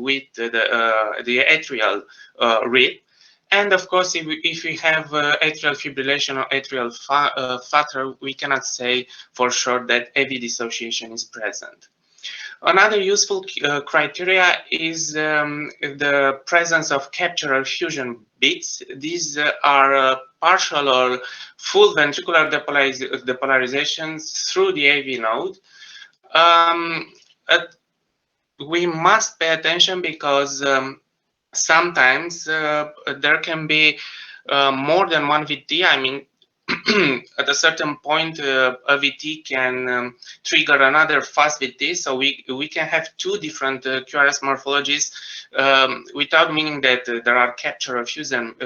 with the atrial rhythm. And of course, if we have atrial fibrillation or atrial flutter, we cannot say for sure that AV dissociation is present. Another useful criteria is the presence of capsular fusion bits. These are partial or full ventricular depolarizations through the AV node. We must pay attention because sometimes there can be more than one VT. I mean, at a certain point, a VT can trigger another fast VT. So we can have two different QRS morphologies without meaning that there are capsular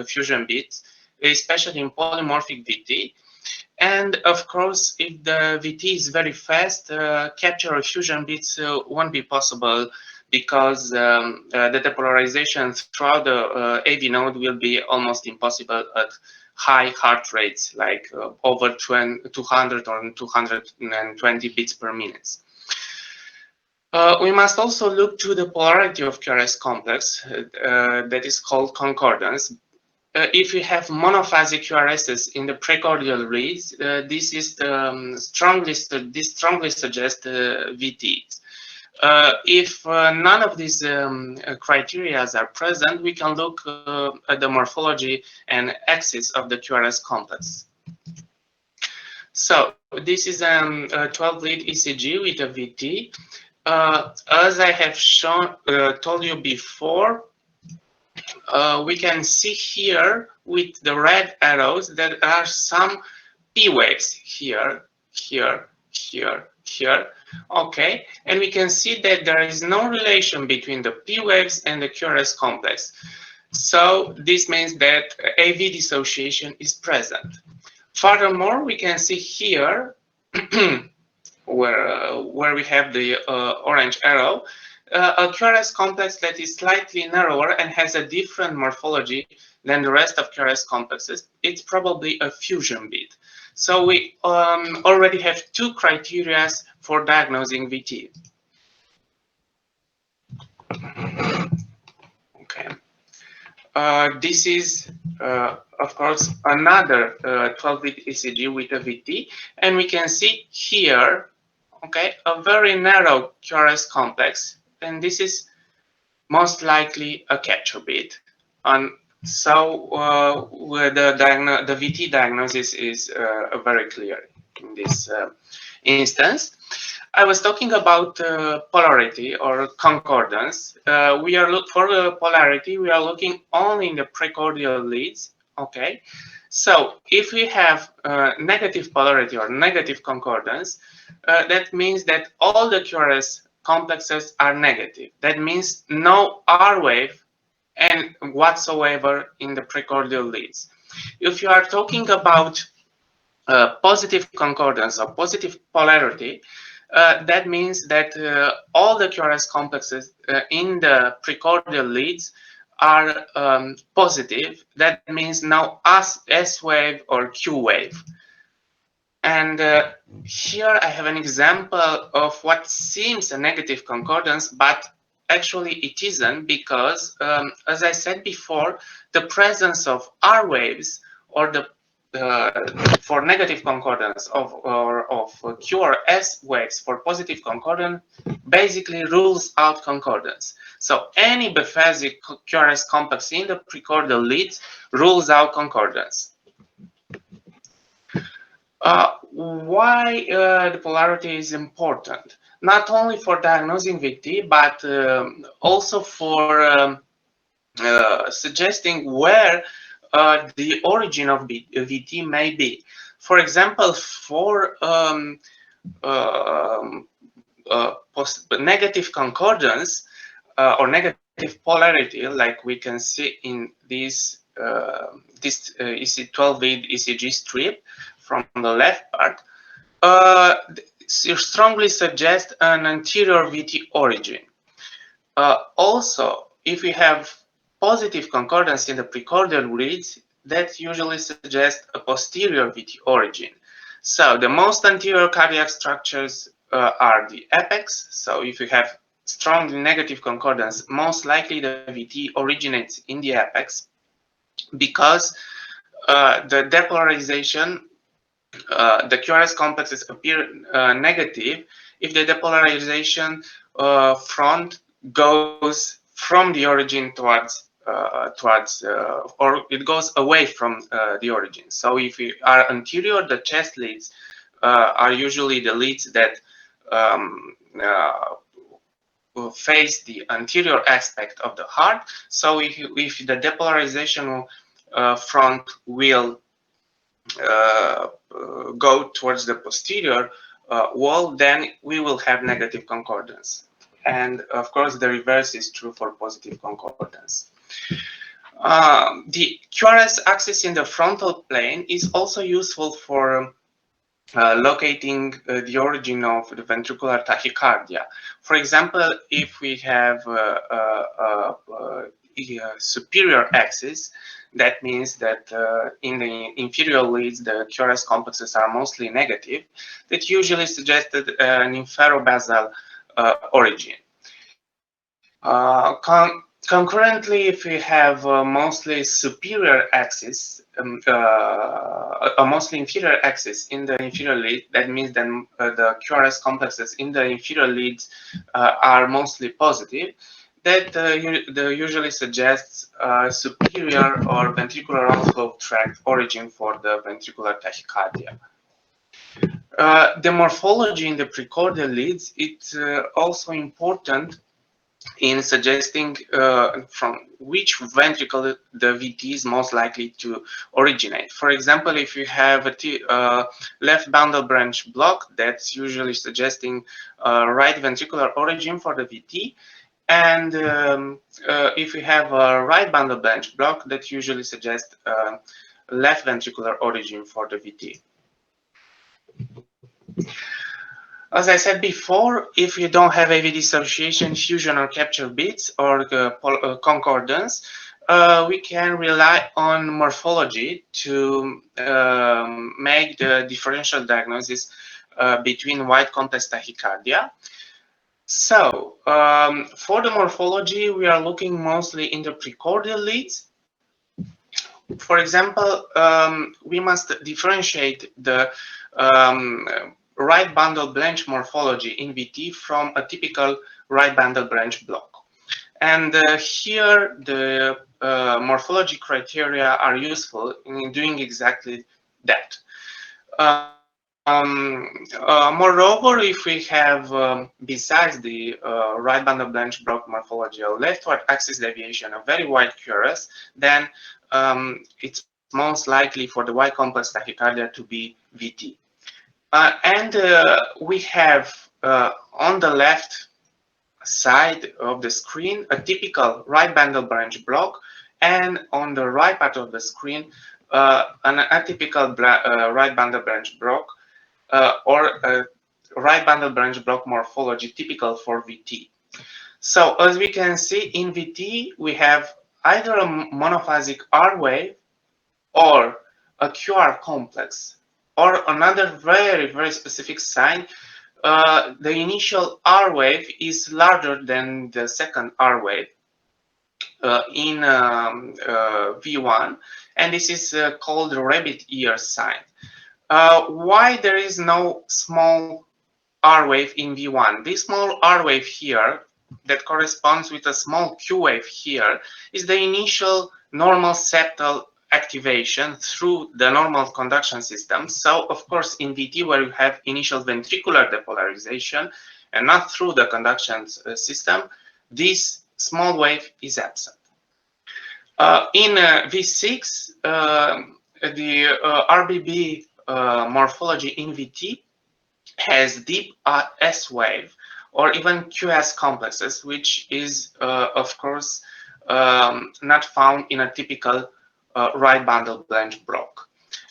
fusion bits, especially in polymorphic VT. And of course, if the VT is very fast, capsular fusion bits won't be possible because the depolarization throughout the AV node will be almost impossible at high heart rates, like over 200 or 220 beats per minute. We must also look to the polarity of QRS complex that is called concordance. If we have monophasic QRSs in the precordial reeds, this strongly suggests VTs. If none of these criteria are present, we can look at the morphology and axis of the QRS complex. So this is a 12-lead ECG with a VT. As I have told you before, we can see here with the red arrows that there are some P waves here, here, here, here. Okay, and we can see that there is no relation between the P waves and the QRS complex. So this means that AV dissociation is present. Furthermore, we can see here where we have the orange arrow, a QRS complex that is slightly narrower and has a different morphology than the rest of QRS complexes. It's probably a fusion bit. So we already have two criteria for diagnosing VT. Okay. This is, of course, another 12-lead ECG with a VT. And we can see here, okay, a very narrow QRS complex. And this is most likely a capture bit. And so the VT diagnosis is very clear in this instance. I was talking about polarity or concordance. For polarity, we are looking only in the precordial leads. Okay, so if we have negative polarity or negative concordance, that means that all the QRS complexes are negative. That means no R wave and whatsoever in the precordial leads. If you are talking about positive concordance or positive polarity, that means that all the QRS complexes in the precordial leads are positive. That means no S wave or Q wave. And here I have an example of what seems a negative concordance, but actually it isn't, because as I said before, the presence of R waves or the for negative concordance of Q or S waves for positive concordance basically rules out concordance. So any biphasic QRS complex in the precordial leads rules out concordance. Why the polarity is important? Not only for diagnosing VT, but also for suggesting where the origin of VT may be. For example, for negative concordance or negative polarity, like we can see in this 12-lead ECG strip from the left part, strongly suggest an anterior VT origin. Also, if we have positive concordance in the precordial reads, that usually suggests a posterior VT origin. So the most anterior cardiac structures are the apex. So if you have strongly negative concordance, most likely the VT originates in the apex, because the depolarization, the QRS complexes appear negative if the depolarization front goes from the origin or it goes away from the origin. So if we are anterior, the chest leads are usually the leads that will face the anterior aspect of the heart. So if the depolarization front will go towards the posterior wall, then we will have negative concordance. And of course, the reverse is true for positive concordance. The QRS axis in the frontal plane is also useful for locating the origin of the ventricular tachycardia. For example, if we have a superior axis, that means that in the inferior leads, the QRS complexes are mostly negative. That usually suggested an inferobasal origin. Concurrently, if we have a mostly superior axis, a mostly inferior axis in the inferior lead, that means then the QRS complexes in the inferior leads are mostly positive. That usually suggests superior or ventricular outflow tract origin for the ventricular tachycardia. The morphology in the precordial leads, it's also important in suggesting from which ventricle the VT is most likely to originate. For example, if you have a left bundle branch block, that's usually suggesting right ventricular origin for the VT. And if we have a right bundle branch block, that usually suggests left ventricular origin for the VT. As I said before, if you don't have AV dissociation, fusion, or capture bits, or concordance, we can rely on morphology to make the differential diagnosis between wide complex tachycardia. So, for the morphology, we are looking mostly in the precordial leads. For example, we must differentiate the right bundle branch morphology in VT from a typical right bundle branch block. And here the morphology criteria are useful in doing exactly that. Moreover, if we have, besides the right bundle branch block morphology, a leftward axis deviation, a very wide QRS, then it's most likely for the wide complex tachycardia to be VT. And we have on the left side of the screen a typical right bundle branch block, and on the right part of the screen an atypical right bundle branch block or a right bundle branch block morphology typical for VT. So as we can see in VT, we have either a monophasic R wave or a QR complex, or another very, very specific sign. The initial R wave is larger than the second R wave in V1, and this is called the rabbit ear sign. Why there is no small R wave in V1? This small R wave here that corresponds with a small Q wave here is the initial normal septal activation through the normal conduction system. So of course in VT, where you have initial ventricular depolarization and not through the conduction system, this small wave is absent. In V6, the RBB morphology in VT has deep S wave or even QS complexes, which is of course not found in a typical right bundle branch block.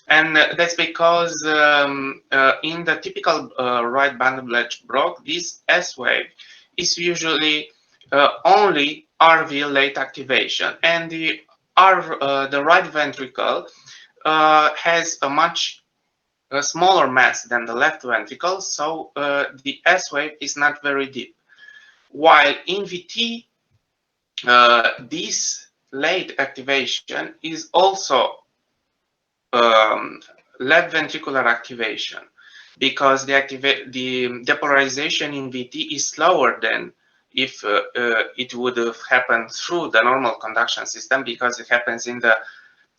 And that's because in the typical right bundle branch block, this S wave is usually only RV late activation, and the right ventricle has a much smaller mass than the left ventricle, so the S wave is not very deep. while in VT, this late activation is also left ventricular activation, because the depolarization in VT is slower than if it would have happened through the normal conduction system, because it happens in the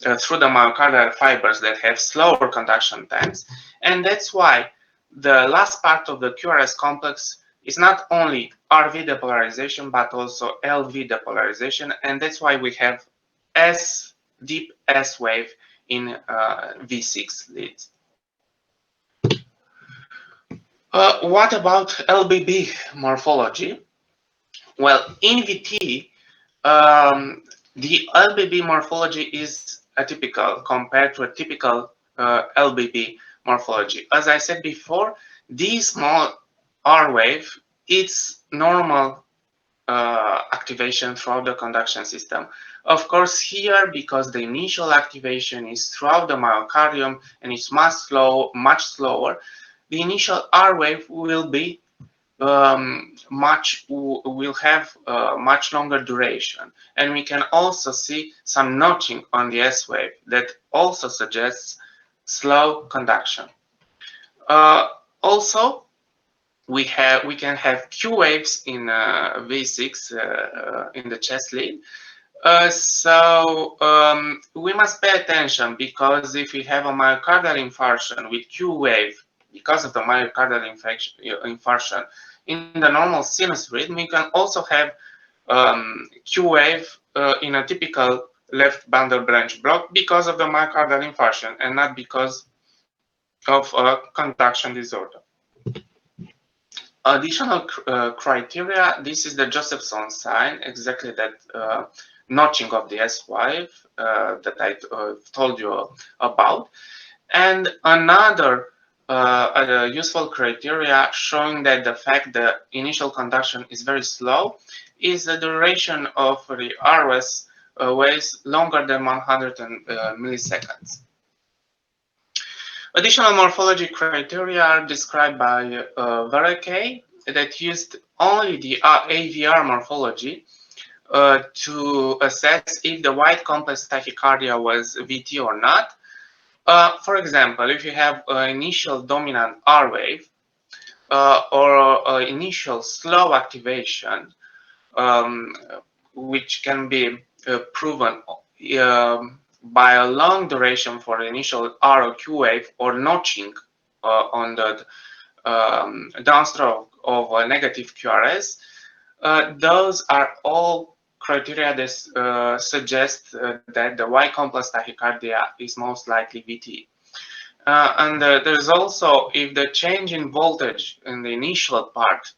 through the myocardial fibers that have slower conduction times. And that's why the last part of the QRS complex is not only RV depolarization, but also LV depolarization. And that's why we have S deep S wave in V6 leads. What about LBB morphology? Well, in VT, the LBB morphology is atypical compared to a typical LBB morphology. As I said before, this small R wave, it's normal activation throughout the conduction system. Of course, here, because the initial activation is throughout the myocardium and it's much slower, the initial R wave will be will have much longer duration, and we can also see some notching on the S wave that also suggests slow conduction. Also, we can have Q waves in V6 in the chest lead. So we must pay attention, because if we have a myocardial infarction with Q wave because of the myocardial infarction in the normal sinus rhythm, we can also have Q wave in a typical left bundle branch block because of the myocardial infarction and not because of a conduction disorder. Additional criteria, this is the Josephson sign, exactly that notching of the S wave that I told you about. And another useful criteria showing that the fact the initial conduction is very slow is the duration of the RS waves longer than 100 milliseconds. Additional morphology criteria are described by Vereke that used only the AVR morphology to assess if the wide complex tachycardia was VT or not. For example, if you have an initial dominant R wave or initial slow activation, which can be proven by a long duration for the initial R or Q wave, or notching on the downstroke of a negative QRS, those are all criteria that suggest that the Y complex tachycardia is most likely VT. And there's also, if the change in voltage in the initial part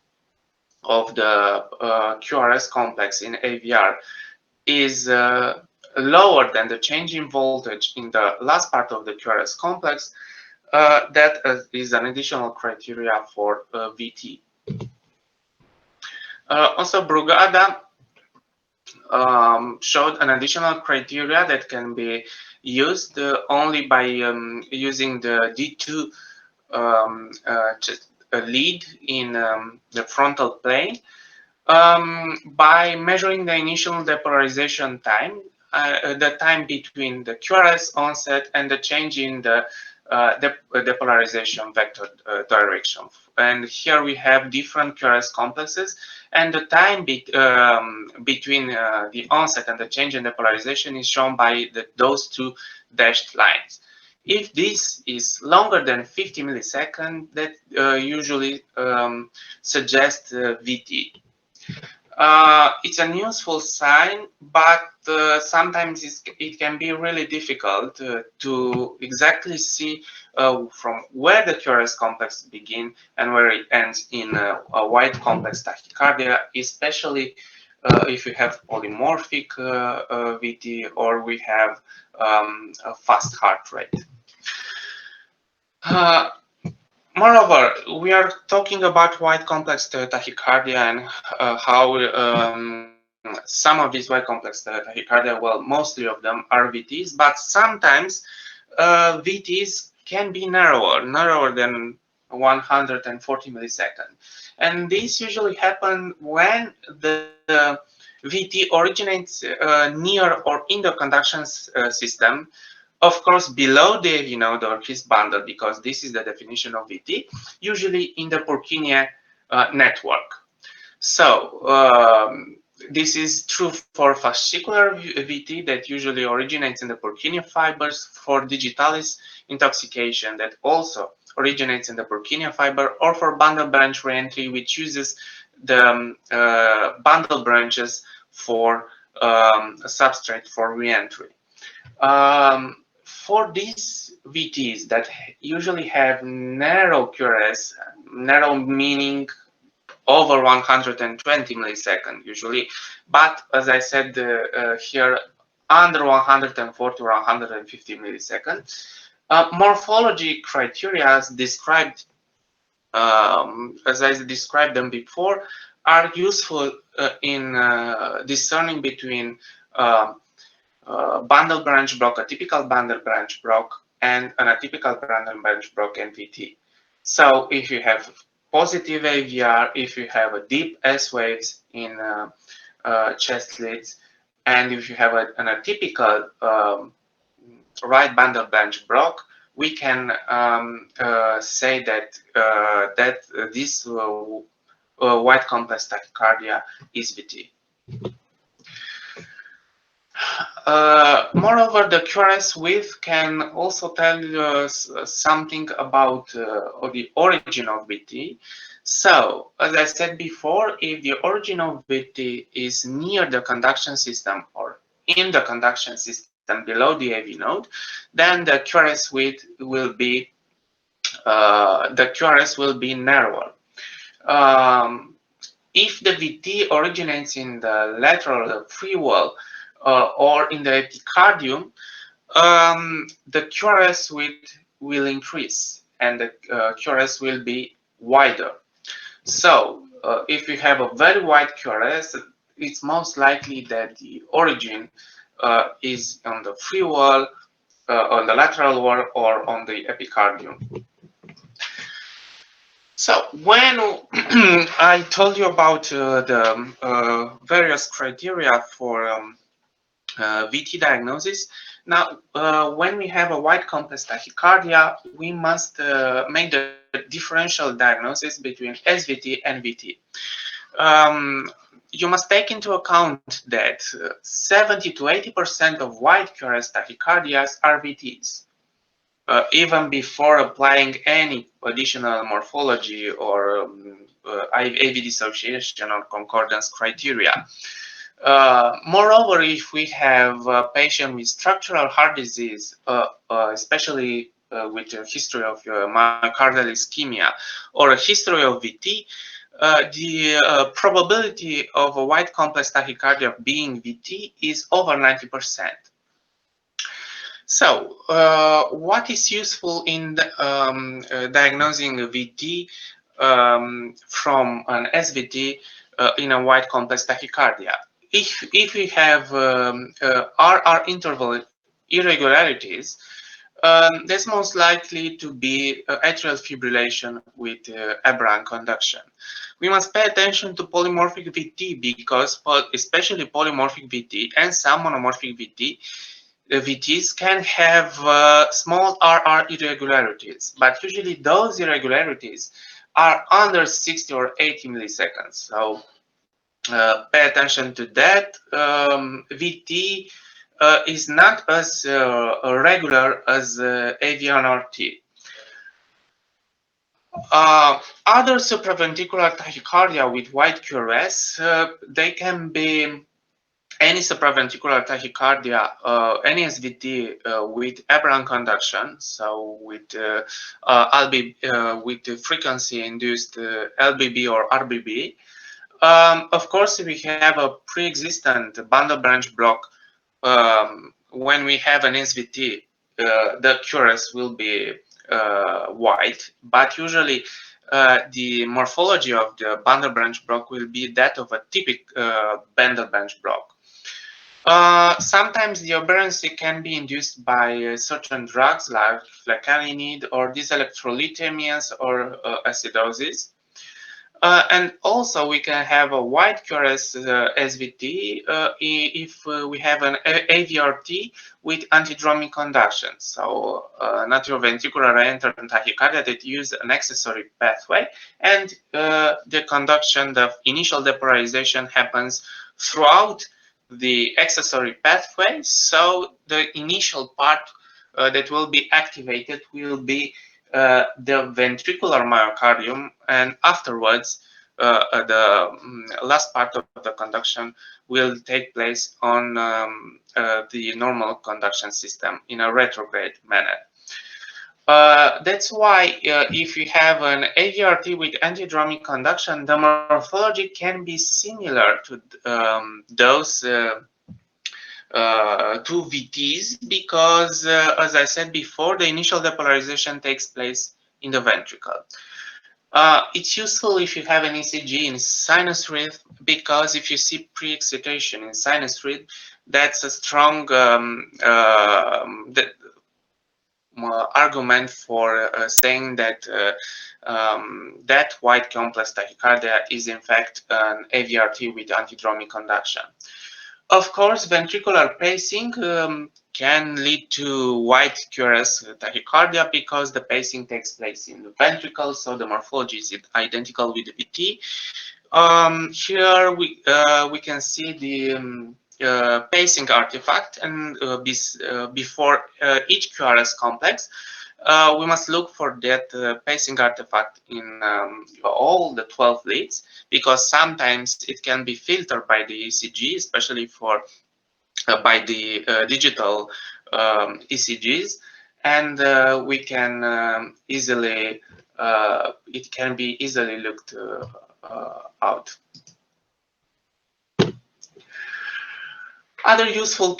of the QRS complex in AVR is lower than the change in voltage in the last part of the QRS complex, that is an additional criteria for VT. Also, Brugada showed an additional criteria that can be used only by using the D2 lead in the frontal plane by measuring the initial depolarization time, the time between the QRS onset and the change in the depolarization vector direction. And here we have different QRS complexes, and the time between the onset and the change in depolarization is shown by those two dashed lines. If this is longer than 50 milliseconds, that usually suggests VT. It's a useful sign, but sometimes it can be really difficult to exactly see from where the QRS complex begins and where it ends in a wide complex tachycardia, especially if we have polymorphic VT or we have a fast heart rate. Moreover, we are talking about wide complex tachycardia and how some of these wide complex tachycardia, well, mostly of them are VTs, but sometimes VTs can be narrower than 140 milliseconds. And this usually happens when the VT originates near or in the conduction system, of course below the AV node or his bundle, because this is the definition of VT, usually in the Purkinje network. So this is true for fascicular VT that usually originates in the Purkinje fibers, for digitalis intoxication that also originates in the Purkinje fiber, or for bundle branch reentry, which uses the bundle branches for a substrate for reentry. For these VTs that usually have narrow QRS, narrow meaning over 120 milliseconds usually, but as I said here, under 140 or 150 milliseconds. Morphology criteria, as described, as I described them before, are useful in discerning between bundle branch block, a typical bundle branch block, and an atypical bundle branch block NVT. So if you have positive AVR, if you have a deep S waves in chest leads, and if you have an atypical right bundle branch block, we can say that this white complex tachycardia is VT. Moreover, the QRS width can also tell us something about the origin of VT. So, as I said before, if the origin of VT is near the conduction system or in the conduction system below the AV node, then the QRS width will be narrower. If the VT originates in the lateral free wall or in the epicardium, the QRS width will increase and the QRS will be wider. So if you have a very wide QRS, it's most likely that the origin is on the free wall, on the lateral wall, or on the epicardium. So when I told you about the various criteria for VT diagnosis, now when we have a wide complex tachycardia, we must make the differential diagnosis between SVT and VT. You must take into account that 70 to 80% of wide QRS tachycardias are VTs. Even before applying any additional morphology or AV dissociation or concordance criteria. Moreover, if we have a patient with structural heart disease, especially with a history of myocardial ischemia or a history of VT, the probability of a wide complex tachycardia being VT is over 90%. So, what is useful in diagnosing a VT from an SVT in a wide complex tachycardia? If we have RR interval irregularities, that's most likely to be atrial fibrillation with aberrant conduction. We must pay attention to polymorphic VT because especially polymorphic VT and some monomorphic VTs can have small RR irregularities, but usually those irregularities are under 60 or 80 milliseconds. So pay attention to that. VT is not as regular as AV1RT. Other supraventricular tachycardia with wide QRS, they can be any supraventricular tachycardia, any SVT with aberrant conduction, so with with frequency-induced LBB or RBB. Of course, if we have a pre-existent bundle branch block, when we have an SVT, the QRS will be wide, but usually the morphology of the bundle branch block will be that of a typical bundle branch block. Sometimes the aberrancy can be induced by certain drugs like flecainide or dyselectrolytemias or acidosis. And also we can have a wide QRS SVT if we have an AVRT with antidromic conduction. So atrioventricular reentrant tachycardia that use an accessory pathway, and the conduction, the initial depolarization happens throughout the accessory pathway. So the initial part that will be activated will be the ventricular myocardium, and afterwards the last part of the conduction will take place on the normal conduction system in a retrograde manner. That's why if you have an AVRT with antidromic conduction, the morphology can be similar to those two VTs, because as I said before, the initial depolarization takes place in the ventricle. It's useful if you have an ECG in sinus rhythm, because if you see pre-excitation in sinus rhythm, that's a strong argument for saying that that white complex tachycardia is in fact an AVRT with antidromic conduction. Of course, ventricular pacing can lead to white QRS tachycardia because the pacing takes place in the ventricle, so the morphology is identical with the VT. Here we can see the pacing artifact, and before each QRS complex, we must look for that pacing artifact in all the 12 leads, because sometimes it can be filtered by the ECG, especially for by the digital ECGs, and we can easily it can be easily looked out. Other useful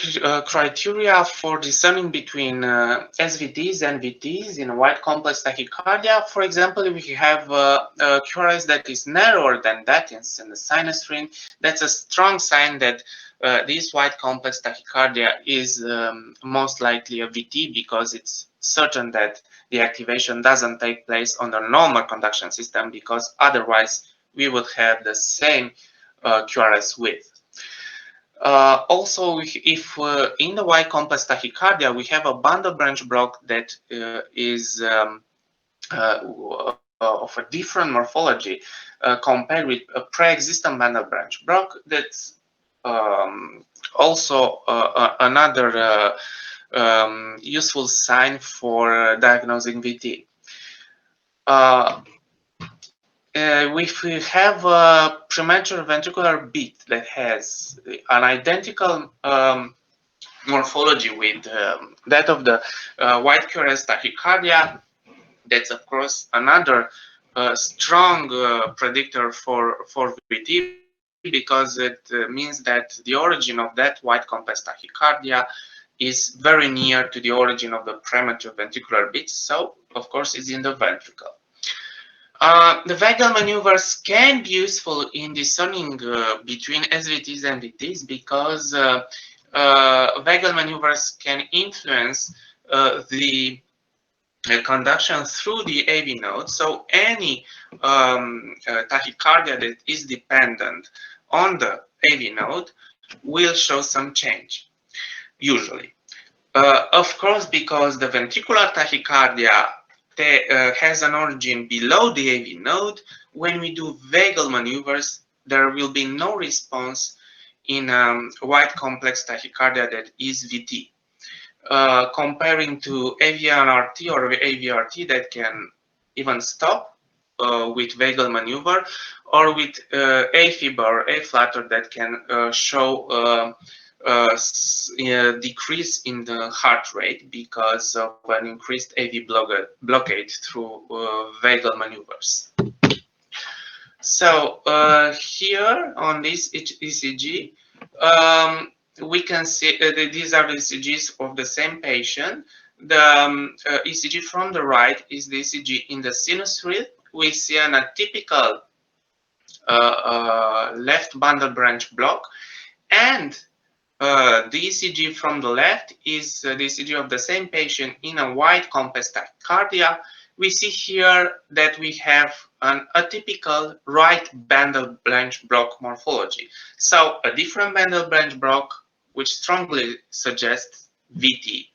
criteria for discerning between SVTs and VTs in white complex tachycardia, for example, if you have a QRS that is narrower than that in the sinus ring, that's a strong sign that this white complex tachycardia is most likely a VT, because it's certain that the activation doesn't take place on the normal conduction system, because otherwise we would have the same QRS width. Also, if in the white complex tachycardia we have a bundle branch block that is of a different morphology compared with a pre-existing bundle branch block, that's also another useful sign for diagnosing VT. If we have a premature ventricular beat that has an identical morphology with that of the white QRS tachycardia, that's of course another strong predictor for VT, because it means that the origin of that white complex tachycardia is very near to the origin of the premature ventricular beat, so of course it's in the ventricle. The vagal maneuvers can be useful in discerning between SVTs and VTs, because vagal maneuvers can influence the conduction through the AV node. So any tachycardia that is dependent on the AV node will show some change, usually. Of course, because the ventricular tachycardia has an origin below the AV node, when we do vagal maneuvers, there will be no response in white complex tachycardia that is VT. Comparing to AVNRT or AVRT that can even stop with vagal maneuver, or with AFib or A-flutter that can show decrease in the heart rate because of an increased AV blockade through vagal maneuvers. So here on this ECG, we can see these are the ECGs of the same patient. The ECG from the right is the ECG in the sinus rhythm. We see an atypical left bundle branch block, and The ECG from the left is the ECG of the same patient in a wide compass tachycardia. We see here that we have an atypical right bundle branch block morphology. So a different bundle branch block, which strongly suggests VT.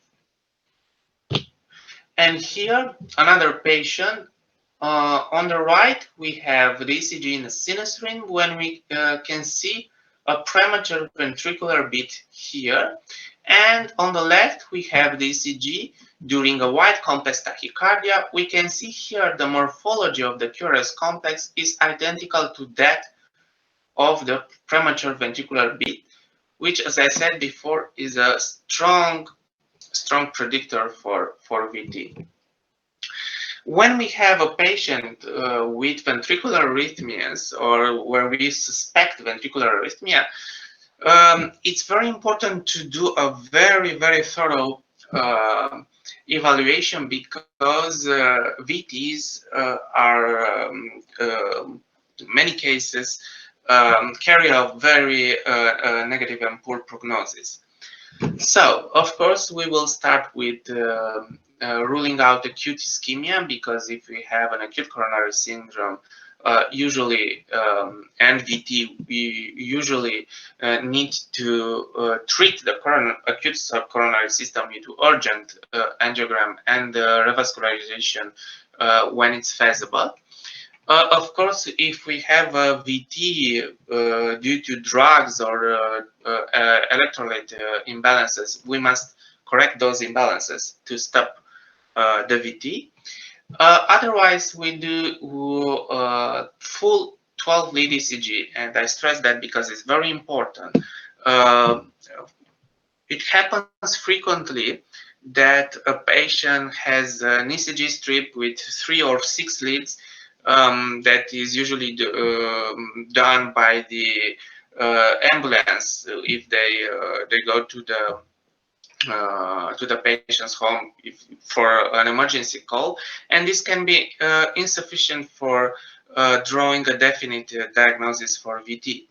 And here, another patient. On the right, we have the ECG in a sinus ring when we can see a premature ventricular beat here. And on the left, we have the ECG during a wide complex tachycardia. We can see here the morphology of the QRS complex is identical to that of the premature ventricular beat, which, as I said before, is a strong predictor for VT. When we have a patient with ventricular arrhythmias or where we suspect ventricular arrhythmia, it's very important to do a very thorough evaluation because VTs are in many cases carry a very negative and poor prognosis. So, of course, we will start with ruling out acute ischemia, because if we have an acute coronary syndrome, usually and VT, we usually need to treat the acute subcoronary system with urgent angiogram and revascularization when it's feasible. Of course, if we have a VT due to drugs or electrolyte imbalances, we must correct those imbalances to stop the VT. Otherwise, we do full 12 lead ECG, and I stress that because it's very important. It happens frequently that a patient has an ECG strip with 3 or 6 leads that is usually done by the ambulance if they go to the patient's home for an emergency call, and this can be insufficient for drawing a definite diagnosis for VT.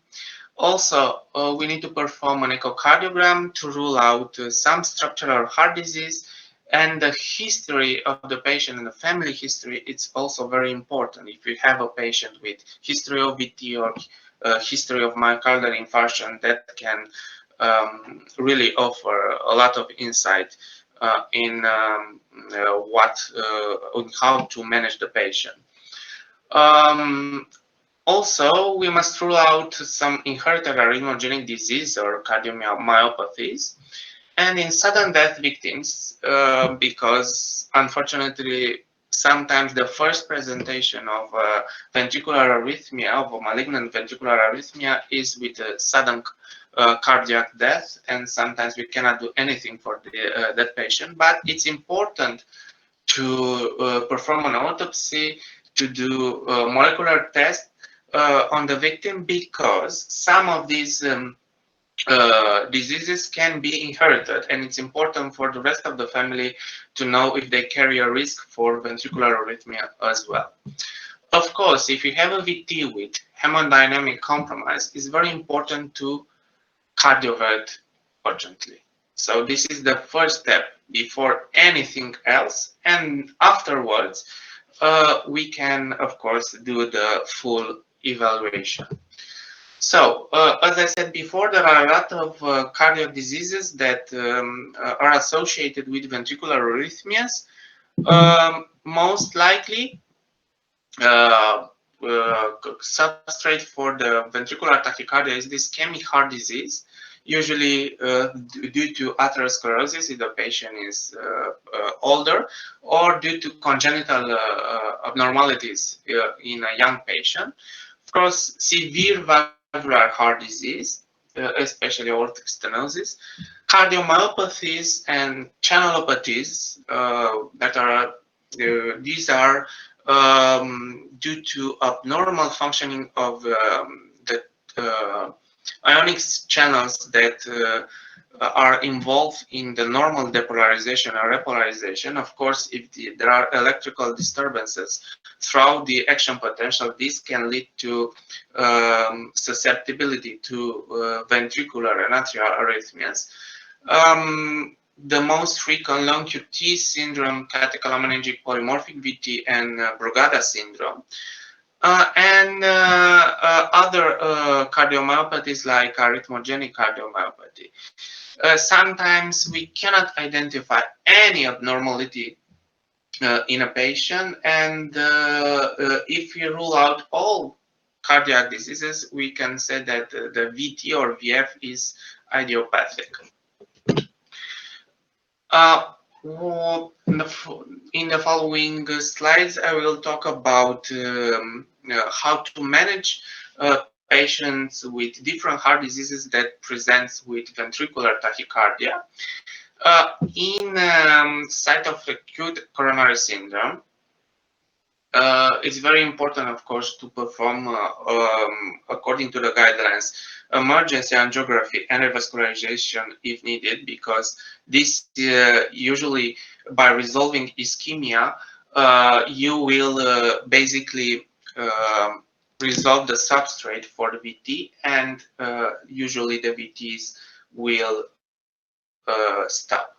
Also, we need to perform an echocardiogram to rule out some structural heart disease, and the history of the patient and the family history, it's also very important. If you have a patient with history of VT or history of myocardial infarction, that can really offer a lot of insight in how to manage the patient. Also, we must rule out some inherited arrhythmogenic disease or cardiomyopathies. And in sudden death victims, because unfortunately, sometimes the first presentation of ventricular arrhythmia, of a malignant ventricular arrhythmia, is with a sudden cardiac death, and sometimes we cannot do anything for that patient. But it's important to perform an autopsy, to do molecular tests on the victim, because some of these diseases can be inherited, and it's important for the rest of the family to know if they carry a risk for ventricular arrhythmia as well. Of course, if you have a VT with hemodynamic compromise, it's very important to cardiovert urgently. So this is the first step before anything else, and afterwards we can, of course, do the full evaluation. So, as I said before, there are a lot of cardiac diseases that are associated with ventricular arrhythmias. Most likely, substrate for the ventricular tachycardia is this ischemic heart disease, usually due to atherosclerosis if the patient is older, or due to congenital abnormalities in a young patient. Of course, severe valvular heart disease, especially aortic stenosis, cardiomyopathies, and channelopathies that are these are due to abnormal functioning of the ionic channels that are involved in the normal depolarization or repolarization. Of course, if there are electrical disturbances throughout the action potential, this can lead to susceptibility to ventricular and atrial arrhythmias. The most frequent long QT syndrome, catecholaminergic polymorphic VT, and Brugada syndrome. And other cardiomyopathies like arrhythmogenic cardiomyopathy. Sometimes we cannot identify any abnormality in a patient, and if we rule out all cardiac diseases, we can say that the VT or VF is idiopathic. In the following slides, I will talk about how to manage patients with different heart diseases that presents with ventricular tachycardia. In site of acute coronary syndrome, it's very important, of course, to perform, according to the guidelines, emergency angiography and revascularization if needed, because this usually, by resolving ischemia, you will basically resolve the substrate for the VT, and usually the VTs will stop.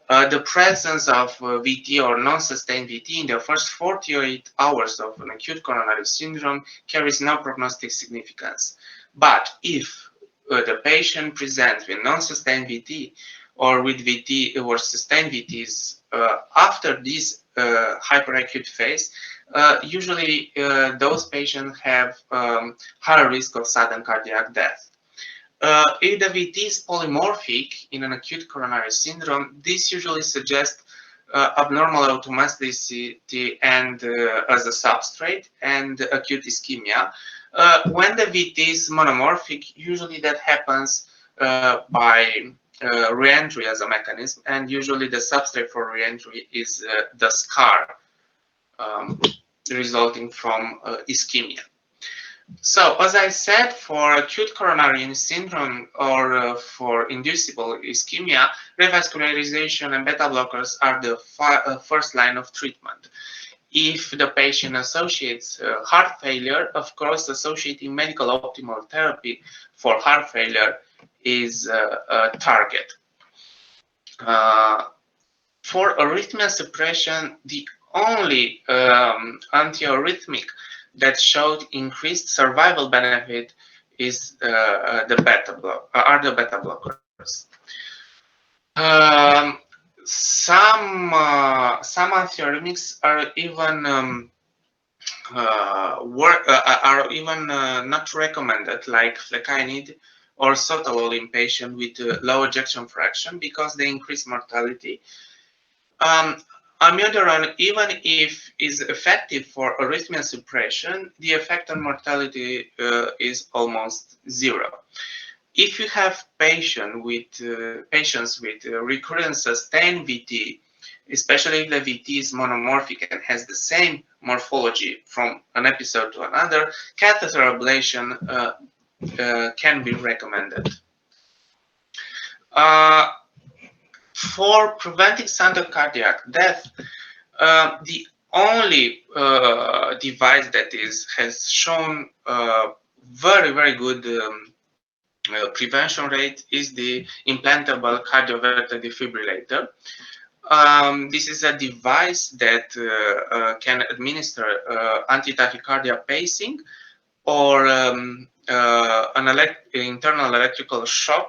The presence of VT or non-sustained VT in the first 48 hours of an acute coronary syndrome carries no prognostic significance. But if the patient presents with non-sustained VT or with VT or sustained VTs after this hyperacute phase, usually those patients have higher risk of sudden cardiac death. If the VT is polymorphic in an acute coronary syndrome, this usually suggests abnormal automaticity and as a substrate and acute ischemia. When the VT is monomorphic, usually that happens by reentry as a mechanism, and usually the substrate for reentry is the scar resulting from ischemia. So, as I said, for acute coronary syndrome or for inducible ischemia, revascularization and beta blockers are the first line of treatment. If the patient associates heart failure, of course, associating medical optimal therapy for heart failure is a target. For arrhythmia suppression, the only antiarrhythmic that showed increased survival benefit is the beta blockers. Some antiarrhythmics are even not recommended, like flecainide or sotalol in patients with low ejection fraction, because they increase mortality. Amiodarone, even if is effective for arrhythmia suppression, the effect on mortality is almost zero. If you have patients with recurrent sustained VT, especially if the VT is monomorphic and has the same morphology from an episode to another, catheter ablation can be recommended. For preventing sudden cardiac death, the only device that has shown very, very good prevention rate is the implantable cardioverter defibrillator. This is a device that can administer anti-tachycardia pacing or an internal electrical shock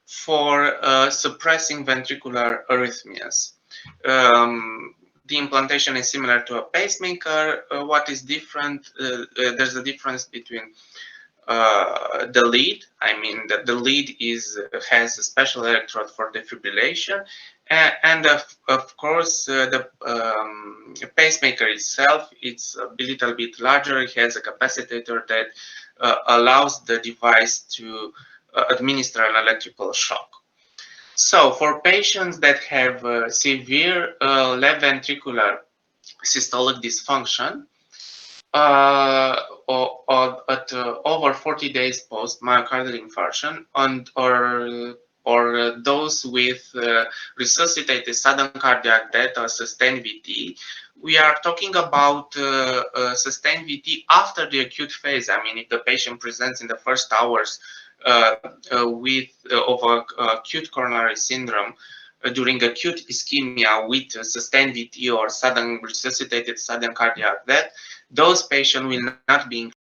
for suppressing ventricular arrhythmias. The implantation is similar to a pacemaker. What is different? There's a difference between the lead. I mean, the lead has a special electrode for defibrillation, and of course the pacemaker itself. It's a little bit larger. It has a capacitor that allows the device to administer an electrical shock. So, for patients that have severe left ventricular systolic dysfunction, or at over 40 days post myocardial infarction, or or those with resuscitated sudden cardiac death or sustained VT, we are talking about sustained VT after the acute phase. I mean, if the patient presents in the first hours of acute coronary syndrome during acute ischemia with sustained VT or sudden resuscitated sudden cardiac death, those patients will not be